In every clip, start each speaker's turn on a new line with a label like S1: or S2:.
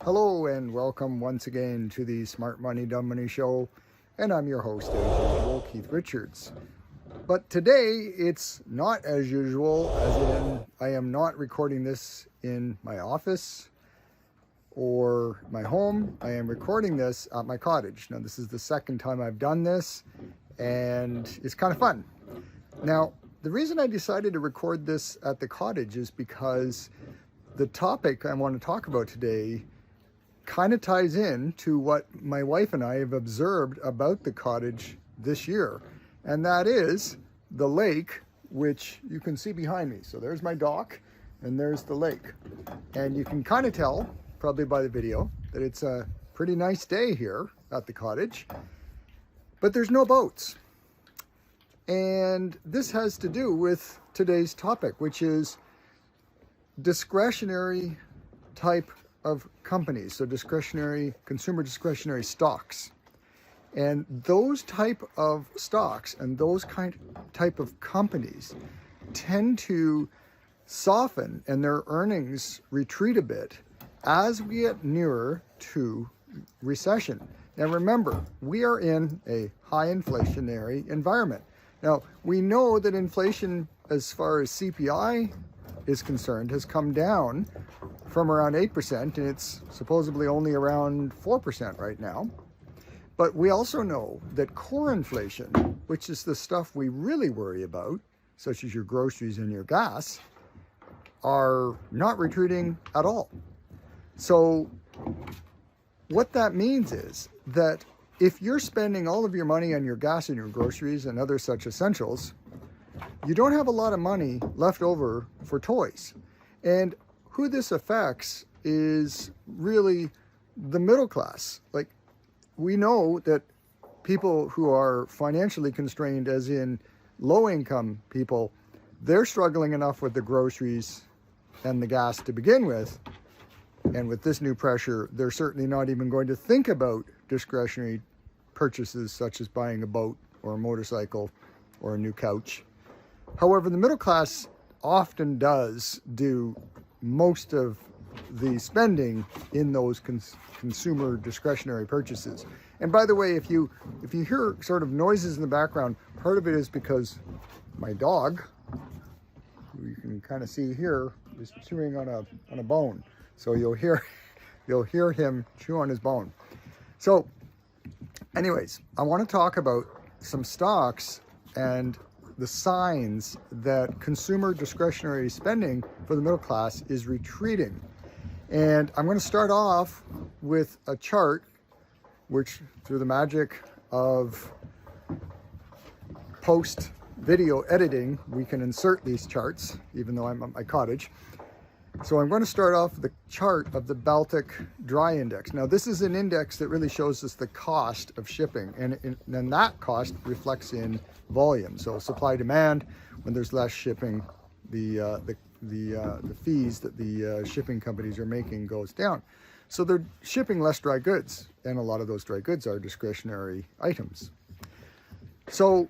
S1: Hello and welcome once again to the Smart Money Dumb Money Show, and I'm your host as usual, Keith Richards. But today it's not as usual, as in I am not recording this in my office or my home. I am recording this at my cottage. Now this is the second time I've done this and it's kind of fun. Now the reason I decided to record this at the cottage is because the topic I want to talk about today kind of ties in to what my wife and I have observed about the cottage this year. And that is the lake, which you can see behind me. So there's my dock and there's the lake. And you can kind of tell, probably by the video, that it's a pretty nice day here at the cottage. But there's no boats. And this has to do with today's topic, which is discretionary type of companies, so consumer discretionary stocks. And those type of stocks and those type of companies tend to soften and their earnings retreat a bit as we get nearer to recession. Now remember, we are in a high inflationary environment. Now we know that inflation, as far as CPI is concerned, has come down from around 8%, and it's supposedly only around 4% right now. But we also know that core inflation, which is the stuff we really worry about, such as your groceries and your gas, are not retreating at all. So what that means is that if you're spending all of your money on your gas and your groceries and other such essentials, you don't have a lot of money left over for toys. And who this affects is really the middle class. Like, we know that people who are financially constrained, as in low income people, they're struggling enough with the groceries and the gas to begin with. And with this new pressure, they're certainly not even going to think about discretionary purchases such as buying a boat or a motorcycle or a new couch. However, the middle class often does do most of the spending in those consumer discretionary purchases. And by the way, if you hear sort of noises in the background, part of it is because my dog, who you can kind of see here, is chewing on a bone. So you'll hear him chew on his bone. So anyways, I want to talk about some stocks and the signs that consumer discretionary spending for the middle class is retreating. And I'm going to start off with a chart, which through the magic of post video editing, we can insert these charts, even though I'm at my cottage. So I'm going to start off with the chart of the Baltic Dry Index. Now this is an index that really shows us the cost of shipping, and then that cost reflects in volume. So supply demand, when there's less shipping, the fees that the shipping companies are making goes down. So they're shipping less dry goods, and a lot of those dry goods are discretionary items. So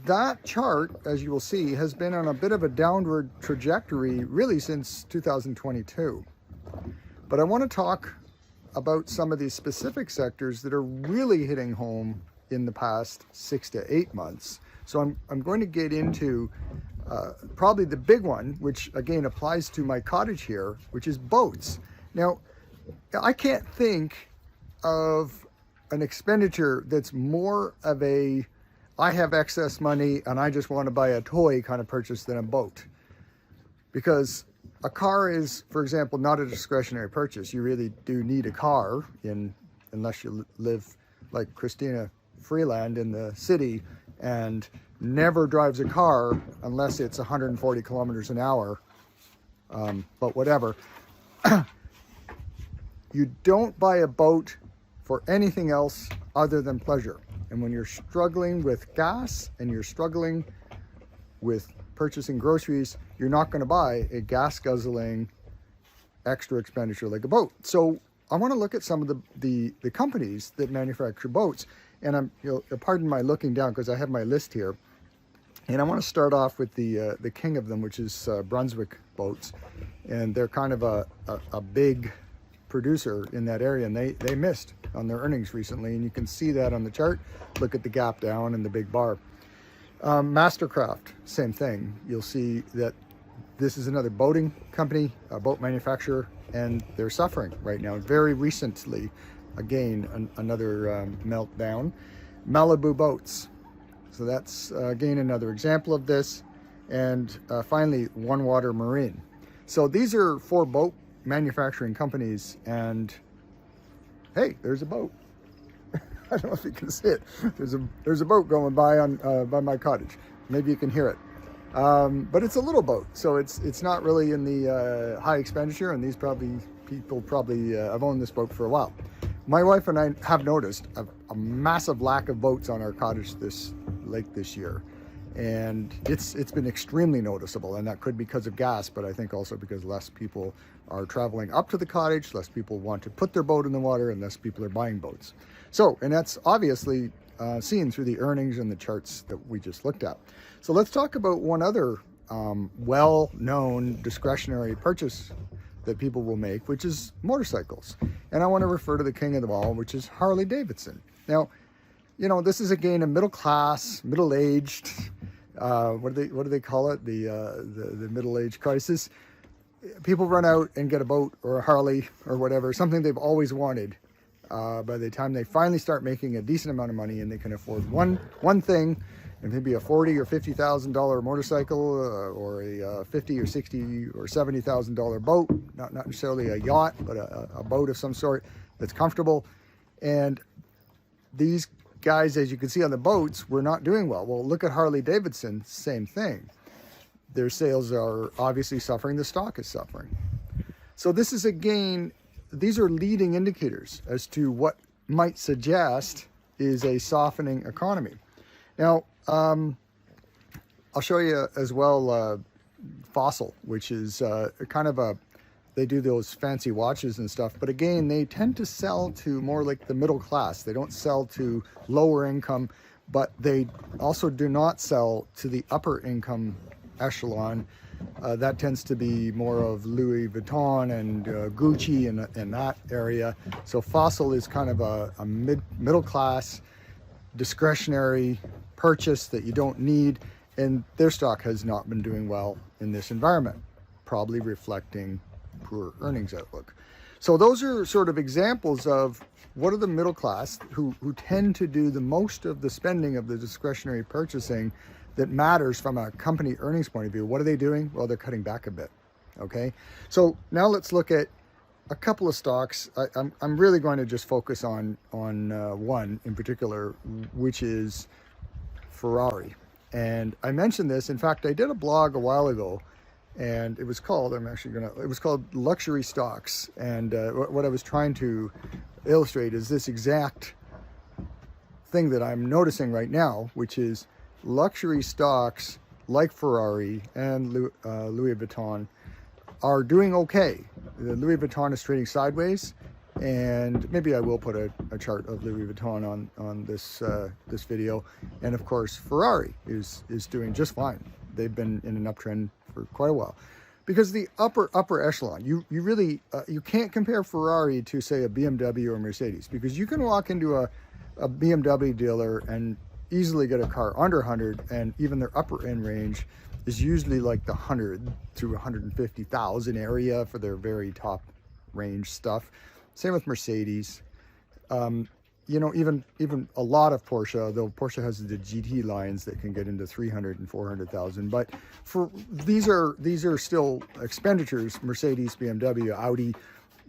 S1: that chart, as you will see, has been on a bit of a downward trajectory really since 2022. But I want to talk about some of these specific sectors that are really hitting home in the past 6 to 8 months. So I'm going to get into probably the big one, which again applies to my cottage here, which is boats. Now, I can't think of an expenditure that's more of a I have excess money and I just want to buy a toy kind of purchase than a boat. Because a car is, for example, not a discretionary purchase. You really do need a car, unless you live like Christina Freeland in the city and never drives a car unless it's 140 kilometers an hour. But whatever. You don't buy a boat for anything else other than pleasure. And when you're struggling with gas and you're struggling with purchasing groceries, you're not going to buy a gas guzzling extra expenditure like a boat. So I want to look at some of the companies that manufacture boats. And you'll pardon my looking down because I have my list here. And I want to start off with the king of them, which is Brunswick Boats. And they're kind of a big producer in that area, and they missed on their earnings recently, and you can see that on the chart. Look at the gap down and the big bar. Mastercraft, same thing. You'll see that this is another boating company, a boat manufacturer, and they're suffering right now. Very recently, again, another meltdown. Malibu Boats. So that's again another example of this. And finally, OneWater Marine. So these are 4 boat manufacturing companies, and hey, there's a boat. I don't know if you can see it. There's a boat going by on by my cottage. Maybe you can hear it. But it's a little boat, so it's not really in the high expenditure, and these people probably have owned this boat for a while. My wife and I have noticed a massive lack of boats on our cottage this lake this year, and it's been extremely noticeable, and that could be because of gas, but I think also because less people are traveling up to the cottage, less people want to put their boat in the water, and less people are buying boats. So, and that's obviously seen through the earnings and the charts that we just looked at. So let's talk about one other well-known discretionary purchase that people will make, which is motorcycles. And I want to refer to the king of them all, which is Harley Davidson. Now, you know, this is again a middle class, middle-aged, what do they call it? The middle-age crisis. People run out and get a boat or a Harley or whatever, something they've always wanted. By the time they finally start making a decent amount of money and they can afford one thing, and maybe a $40,000 or $50,000 motorcycle, or a $50,000 or $60,000 or $70,000 boat, not necessarily a yacht, but a boat of some sort that's comfortable. And these guys, as you can see on the boats, were not doing well. Well, look at Harley Davidson, same thing. Their sales are obviously suffering, the stock is suffering. So this is, again, these are leading indicators as to what might suggest is a softening economy. Now, I'll show you as well Fossil, which is kind of they do those fancy watches and stuff, but again, they tend to sell to more like the middle class. They don't sell to lower income, but they also do not sell to the upper income echelon. That tends to be more of Louis Vuitton and Gucci in that area. So Fossil is kind of a middle class discretionary purchase that you don't need, and their stock has not been doing well in this environment, probably reflecting poor earnings outlook. So those are sort of examples of what are the middle class who tend to do the most of the spending of the discretionary purchasing that matters from a company earnings point of view. What are they doing? Well, they're cutting back a bit. Okay, so now let's look at a couple of stocks. I'm really going to just focus on one in particular, which is Ferrari. And I mentioned this, in fact, I did a blog a while ago, and it was called, it was called Luxury Stocks. And what I was trying to illustrate is this exact thing that I'm noticing right now, which is luxury stocks like Ferrari and Louis Vuitton are doing okay. The Louis Vuitton is trading sideways, and maybe I will put a chart of Louis Vuitton on this this video. And of course, Ferrari is doing just fine. They've been in an uptrend for quite a while, because the upper echelon, you really you can't compare Ferrari to, say, a BMW or Mercedes, because you can walk into a BMW dealer and easily get a car under 100, and even their upper end range is usually like the 100 to 150,000 area for their very top range stuff. Same with Mercedes. You know, even a lot of Porsche, though Porsche has the GT lines that can get into 300 and 400,000. But for these are still expenditures, Mercedes, BMW, Audi,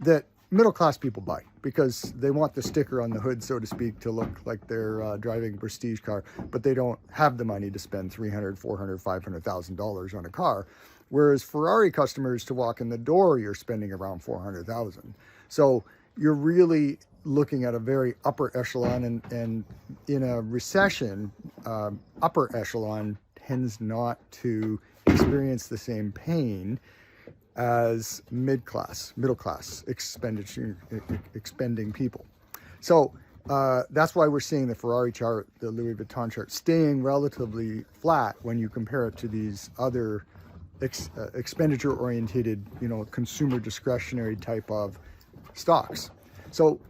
S1: that middle class people buy because they want the sticker on the hood, so to speak, to look like they're driving a prestige car, but they don't have the money to spend $300, $400, $500,000 on a car. Whereas Ferrari customers, to walk in the door, you're spending around $400,000. So you're really looking at a very upper echelon, and in a recession, upper echelon tends not to experience the same pain as middle class expending people. So that's why we're seeing the Ferrari chart, the Louis Vuitton chart, staying relatively flat when you compare it to these other expenditure oriented, you know, consumer discretionary type of stocks. So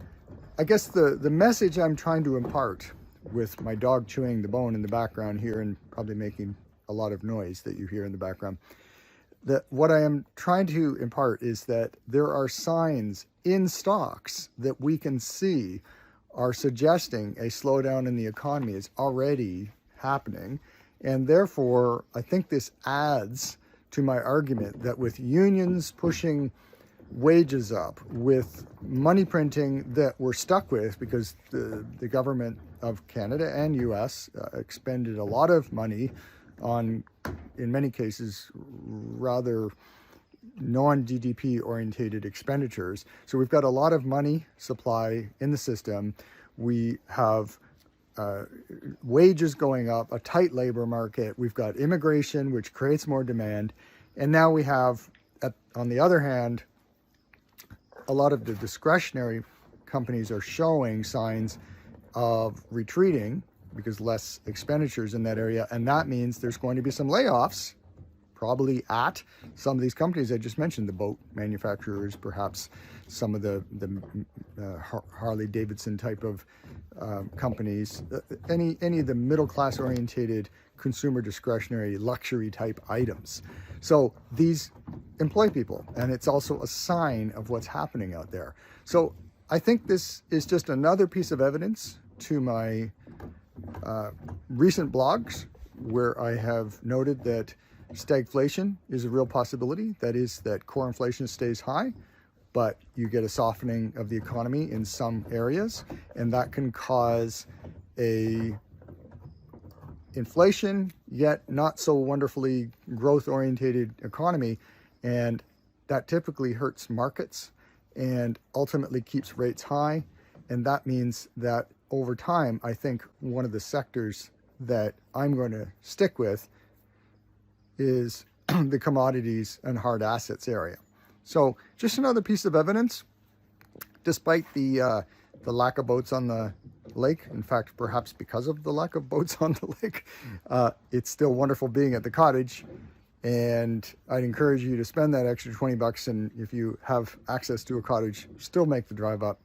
S1: I guess the message I'm trying to impart, with my dog chewing the bone in the background here and probably making a lot of noise that you hear in the background, that what I am trying to impart is that there are signs in stocks that we can see are suggesting a slowdown in the economy is already happening. And therefore, I think this adds to my argument that with unions pushing wages up, with money printing that we're stuck with because the government of Canada and US expended a lot of money on, in many cases, rather non-GDP orientated expenditures. So we've got a lot of money supply in the system. We have wages going up, a tight labor market. We've got immigration, which creates more demand. And now we have, on the other hand, a lot of the discretionary companies are showing signs of retreating because less expenditures in that area. And that means there's going to be some layoffs, probably at some of these companies I just mentioned, the boat manufacturers, perhaps some of the Harley Davidson type of companies, any of the middle class orientated consumer discretionary luxury type items. So these employ people, and it's also a sign of what's happening out there. So I think this is just another piece of evidence to my recent blogs where I have noted that stagflation is a real possibility. That is, that core inflation stays high, but you get a softening of the economy in some areas, and that can cause a inflation yet not so wonderfully growth orientated economy, and that typically hurts markets and ultimately keeps rates high. And that means that over time, I think one of the sectors that I'm going to stick with is the commodities and hard assets area. So just another piece of evidence, despite the lack of boats on the lake. In fact, perhaps because of the lack of boats on the lake, it's still wonderful being at the cottage. And I'd encourage you to spend that extra $20. And if you have access to a cottage, still make the drive up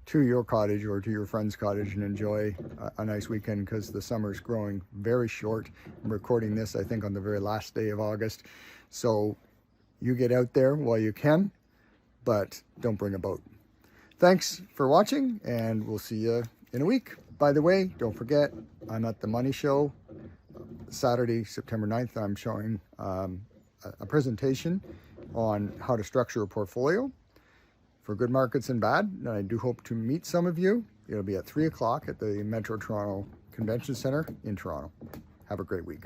S1: to your cottage or to your friend's cottage and enjoy a nice weekend, because the summer is growing very short. I'm recording this, I think, on the very last day of August. So you get out there while you can, but don't bring a boat. Thanks for watching, and we'll see you in a week. By the way, don't forget, I'm at the Money Show Saturday, September 9th. I'm showing a presentation on how to structure a portfolio for good markets and bad. And I do hope to meet some of you. It'll be at 3 o'clock at the Metro Toronto Convention Center in Toronto. Have a great week.